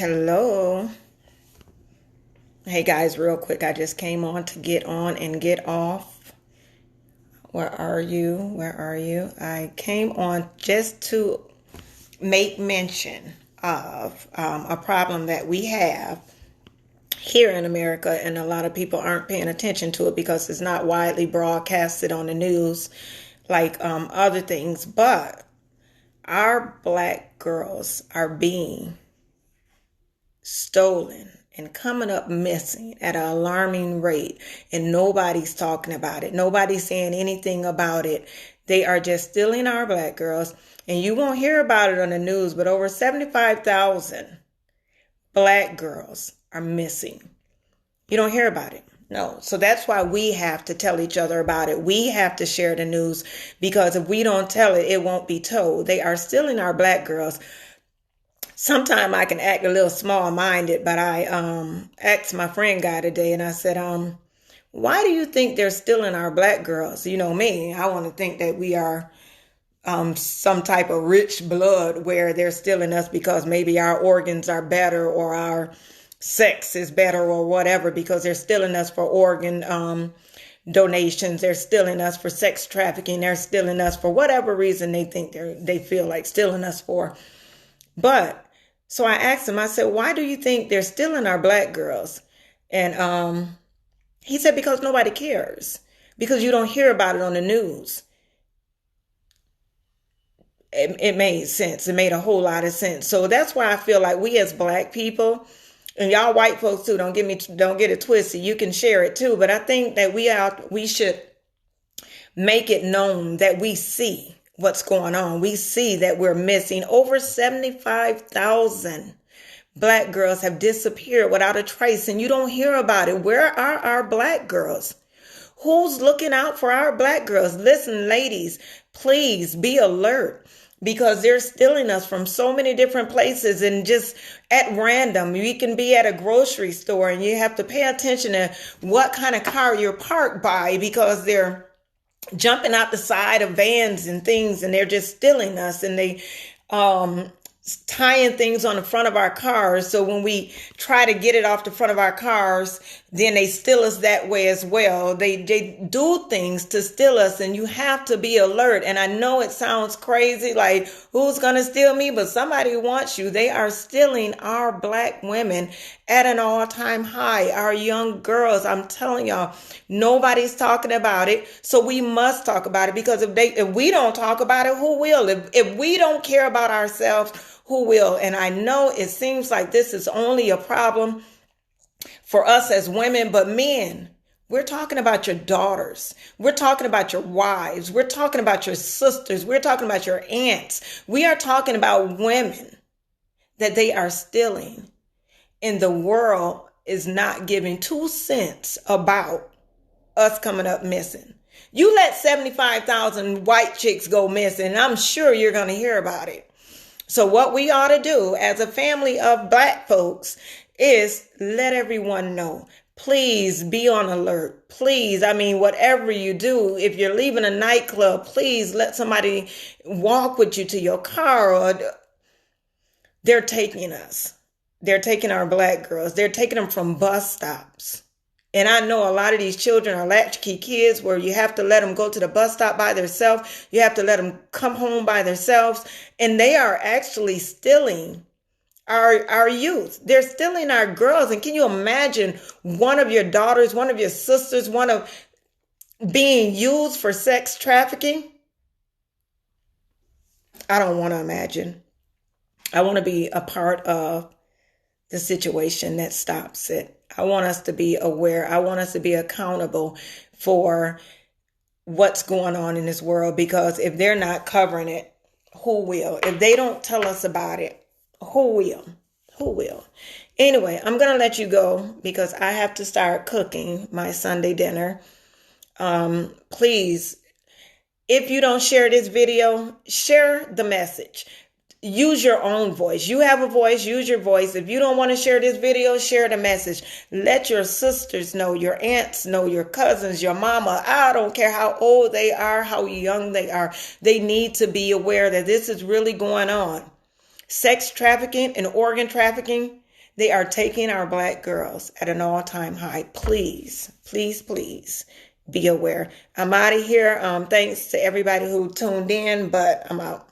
Hello. Hey guys, real quick, I just came on to get on and get off. Where are you? Where are you? I came on just to make mention of a problem that we have here in America, and a lot of people aren't paying attention to it because it's not widely broadcasted on the news like other things. But our black girls are being stolen and coming up missing at an alarming rate, and nobody's talking about it. Nobody's saying anything about it. They are just stealing our black girls, and you won't hear about it on the news, but over 75,000 black girls are missing. You don't hear about it. No. So that's why we have to tell each other about it. We have to share the news, because if we don't tell it, it won't be told. They are stealing our black girls. Sometimes I can act a little small-minded, but I asked my friend guy today, and I said, why do you think they're stealing our black girls? You know me, I want to think that we are some type of rich blood where they're stealing us because maybe our organs are better or our sex is better or whatever, because they're stealing us for organ donations. They're stealing us for sex trafficking. They're stealing us for whatever reason they feel like stealing us for. But so I asked him, I said, why do you think they're stealing our black girls? And he said, because nobody cares, because you don't hear about it on the news. It made sense. It made a whole lot of sense. So that's why I feel like we as black people, and y'all white folks too, don't get it twisted. You can share it too. But I think that we should make it known that we see what's going on. We see that we're missing. Over 75,000 black girls have disappeared without a trace, and you don't hear about it. Where are our black girls? Who's looking out for our black girls? Listen, ladies, please be alert, because they're stealing us from so many different places and just at random. You can be at a grocery store and you have to pay attention to what kind of car you're parked by, because they're jumping out the side of vans and things, and they're just stealing us, and they tying things on the front of our cars. So when we try to get it off the front of our cars, then they steal us that way as well. They do things to steal us, and you have to be alert. And I know it sounds crazy, like who's going to steal me? But somebody wants you. They are stealing our black women at an all-time high. Our young girls, I'm telling y'all, nobody's talking about it. So we must talk about it, because if we don't talk about it, who will? If we don't care about ourselves, who will? And I know it seems like this is only a problem for us as women, but men, we're talking about your daughters. We're talking about your wives. We're talking about your sisters. We're talking about your aunts. We are talking about women that they are stealing, and the world is not giving 2 cents about us coming up missing. You let 75,000 white chicks go missing, and I'm sure you're going to hear about it. So what we ought to do as a family of black folks is let everyone know. Please be on alert. Please, whatever you do, if you're leaving a nightclub, please let somebody walk with you to your car. Or they're taking us. They're taking our black girls. They're taking them from bus stops. And I know a lot of these children are latchkey kids, where you have to let them go to the bus stop by themselves. You have to let them come home by themselves. And they are actually stealing our youth. They're stealing our girls. And can you imagine one of your daughters, one of your sisters, being used for sex trafficking? I don't want to imagine. I want to be a part of the situation that stops it. I want us to be aware. I want us to be accountable for what's going on in this world, because if they're not covering it, who will? If they don't tell us about it, who will? Who will? Anyway, I'm going to let you go, because I have to start cooking my Sunday dinner. Please, if you don't share this video, share the message. Use your own voice. You have a voice, use your voice. If you don't want to share this video, share the message. Let your sisters know, your aunts know, your cousins, your mama. I don't care how old they are, how young they are. They need to be aware that this is really going on. Sex trafficking and organ trafficking They are taking our Black girls at an all-time high. Please, please, please be aware. I'm out of here. Thanks to everybody who tuned in, but I'm out.